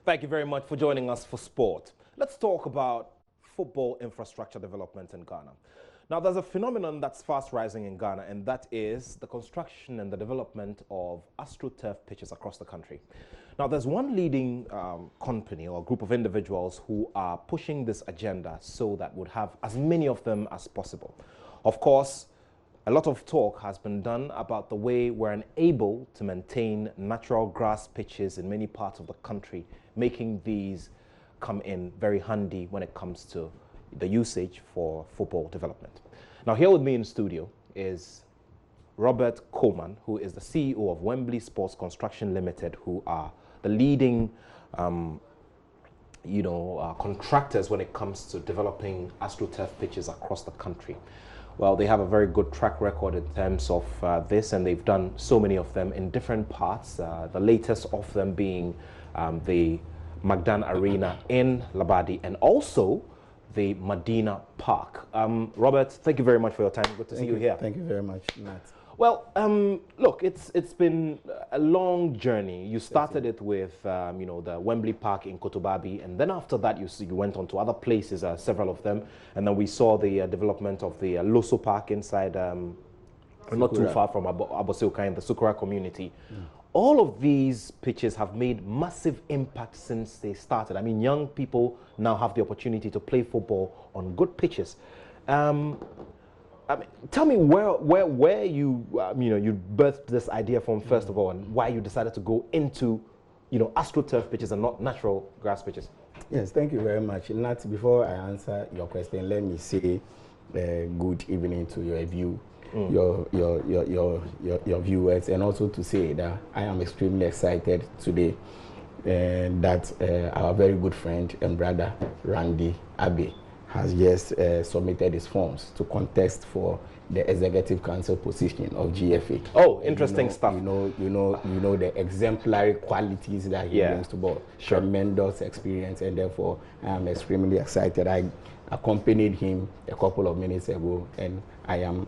Thank you very much for joining us for sport. Let's talk about football infrastructure development in Ghana. Now, there's a phenomenon that's fast rising in Ghana, and that is the construction and the development of AstroTurf pitches across the country. Now, there's one leading company or group of individuals who are pushing this agenda so that would have as many of them as possible. Of course, a lot of talk has been done about the way we're unable to maintain natural grass pitches in many parts of the country, making these come in very handy when it comes to the usage for football development. Now, here with me in studio is Robert Coleman, who is the CEO of Wembley Sports Construction Limited, who are the leading contractors when it comes to developing AstroTurf pitches across the country. Well, they have a very good track record in terms of this, and they've done so many of them in different parts, the latest of them being the Magdan Arena in Labadi and also the Medina Park. Robert, thank you very much for your time. Good to see you here. Thank you very much, Nat. Well, look, it's been a long journey. You started it with, the Wembley Park in Kotobabi, and then after that, you went on to other places, several of them, and then we saw the development of the Loso Park inside, not too far from Abosilka in the Sukura community. All of these pitches have made massive impact since they started. I mean, young people now have the opportunity to play football on good pitches. Tell me where you you birthed this idea from first of all, and why you decided to go into AstroTurf pitches and not natural grass pitches. Yes, thank you very much, Nat. Before I answer your question, let me say good evening to your viewers, and also to say that I am extremely excited today that our very good friend and brother Randy Abe has just submitted his forms to contest for the executive council position of GFA. Oh, interesting stuff. You know the exemplary qualities that he brings to board. Sure. Tremendous experience, and therefore I am extremely excited. I accompanied him a couple of minutes ago, and I am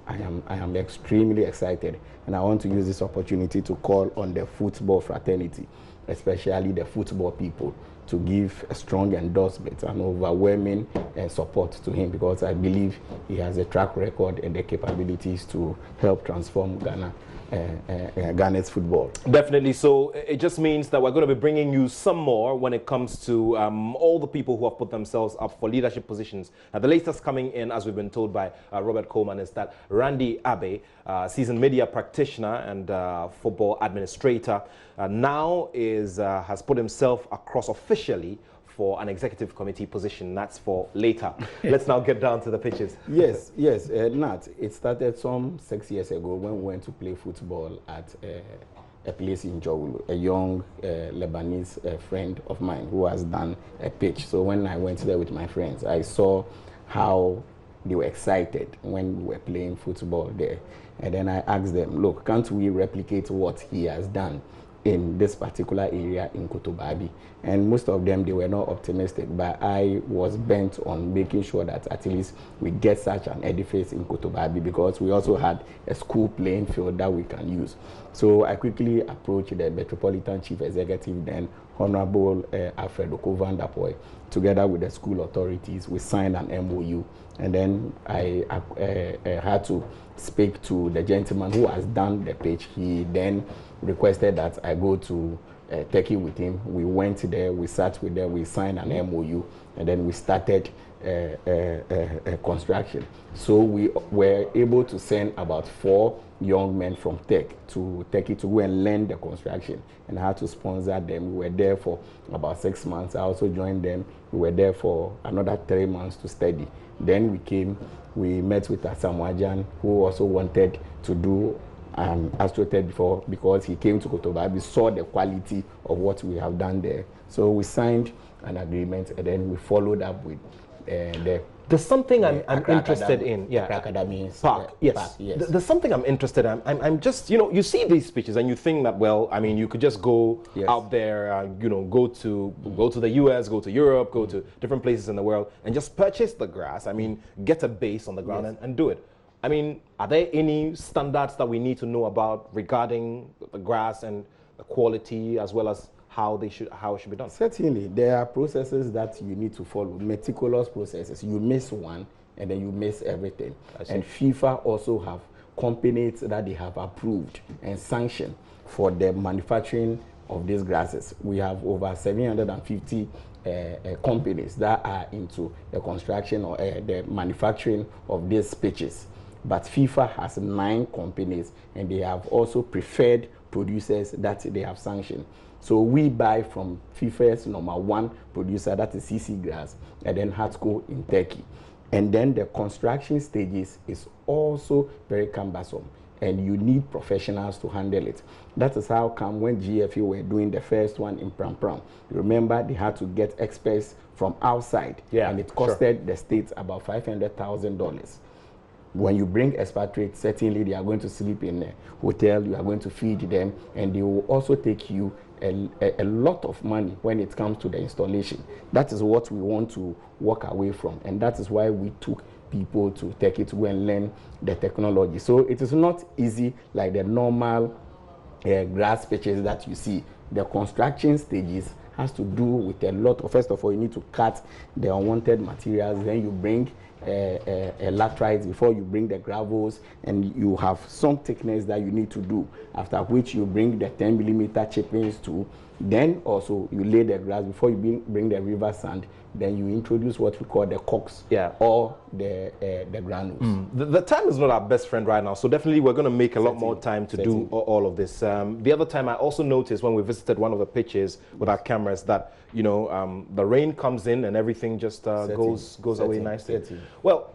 extremely excited. And I want to use this opportunity to call on the football fraternity, especially the football people, to give a strong endorsement and overwhelming support to him, because I believe he has a track record and the capabilities to help transform Ghana's football. Definitely. So it just means that we're going to be bringing you some more when it comes to all the people who have put themselves up for leadership positions. The latest coming in, as we've been told by Robert Coleman, is that Randy Abe, seasoned media practitioner and football administrator, now has put himself across officially for an executive committee position. That's for later. Let's now get down to the pitches. Yes, Nat. It started some 6 years ago when we went to play football at a place in Jowulu. A young Lebanese friend of mine who has done a pitch. So when I went there with my friends, I saw how they were excited when we were playing football there. And then I asked them, look, can't we replicate what he has done in this particular area in Kotobabi? And most of them, they were not optimistic, but I was bent on making sure that at least we get such an edifice in Kotobabi, because we also had a school playing field that we can use. So I quickly approached the Metropolitan Chief Executive, then Honorable Alfred Okovandapoy, together with the school authorities. We signed an MOU, and then I had to speak to the gentleman who has done the pitch. He then requested that I go to Turkey with him. We went there, we sat with them, we signed an MOU, and then we started construction. So we were able to send about 4 young men from Turkey to go and learn the construction, and I had to sponsor them. We were there for about 6 months. I also joined them. We were there for another 3 months to study. Then we met with Asamoah, who also wanted to do AstroTurf before, because he came to Kotobabi, saw the quality of what we have done there. So we signed an agreement, and then we followed up with There's something I'm interested in. Yeah, Academy Park. Yes. Park, yes. There's something I'm interested in. I'm just, you see these pitches and you think that, well, I mean, you could just go out there, go to the US, go to Europe, go to different places in the world and just purchase the grass. I mean, get a base on the ground and do it. I mean, are there any standards that we need to know about regarding the grass and the quality, as well as how it should be done? Certainly, there are processes that you need to follow, meticulous processes. You miss one, and then you miss everything. And FIFA also have companies that they have approved and sanctioned for the manufacturing of these grasses. We have over 750 companies that are into the construction or the manufacturing of these pitches. But FIFA has 9 companies, and they have also preferred producers that they have sanctioned. So we buy from FIFA's #1 producer, that is CC Grass, and then Hatco in Turkey. And then the construction stages is also very cumbersome, and you need professionals to handle it. That is how come when GFA were doing the first one in Pram Pram, remember they had to get experts from outside, and it costed the states about $500,000. When you bring expatriates, certainly they are going to sleep in a hotel, you are going to feed them, and they will also take you a lot of money when it comes to the installation. That is what we want to walk away from, and that is why we took people to take it to go and learn the technology. So it is not easy like the normal grass pitches that you see. The construction stages has to do with a lot of, first of all, you need to cut the unwanted materials, then you bring laterites before you bring the gravels, and you have some thickness that you need to do, after which you bring the 10mm chippings to, then also you lay the grass before you bring the river sand, then you introduce what we call the cocks or the granules. The time is not our best friend right now, so definitely we're going to make a lot more time to do all of this. The other time I also noticed when we visited one of the pitches with our cameras that, you know, the rain comes in and everything just goes away nicely. Well,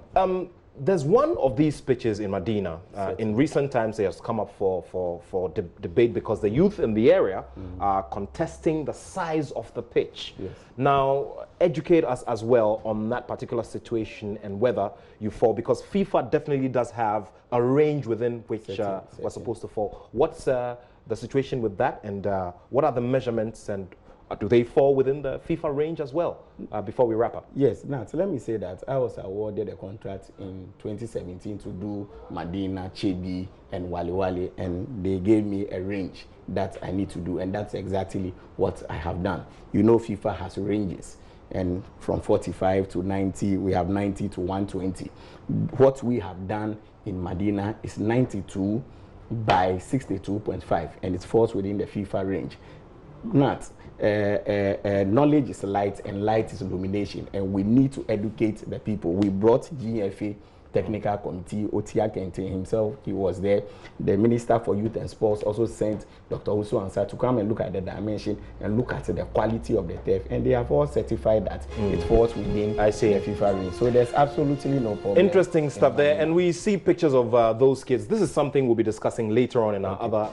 there's one of these pitches in Medina. In recent times, it has come up for debate because the youth in the area are contesting the size of the pitch. Now, educate us as well on that particular situation and whether you fall, because FIFA definitely does have a range within which we're supposed to fall. What's the situation with that, and what are the measurements, and do they fall within the FIFA range as well, before we wrap up? Yes, Nat, let me say that I was awarded a contract in 2017 to do Medina, Chebi, and Wali Wali, and they gave me a range that I need to do, and that's exactly what I have done. You know, FIFA has ranges, and from 45 to 90, we have 90 to 120. What we have done in Medina is 92 by 62.5, and it falls within the FIFA range. Nat, knowledge is light, and light is illumination, and we need to educate the people. We brought GFA Technical Committee, Otia Kente himself, he was there. The Minister for Youth and Sports also sent Dr. Usu Ansah to come and look at the dimension and look at the quality of the turf, and they have all certified that it falls within the FIFA range. So there's absolutely no problem. Interesting stuff there, and we see pictures of those kids. This is something we'll be discussing later on in our other,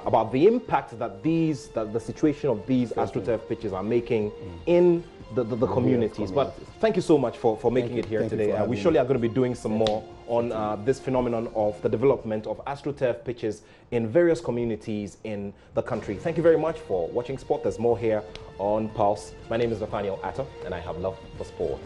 about the impact that the situation of these AstroTurf pitches are making in the communities. But thank you so much for making it here today. We surely are going to be doing some more on this phenomenon of the development of AstroTurf pitches in various communities in the country. Thank you very much for watching Sport. There's more here on Pulse. My name is Nathaniel Atta, and I have love for sport.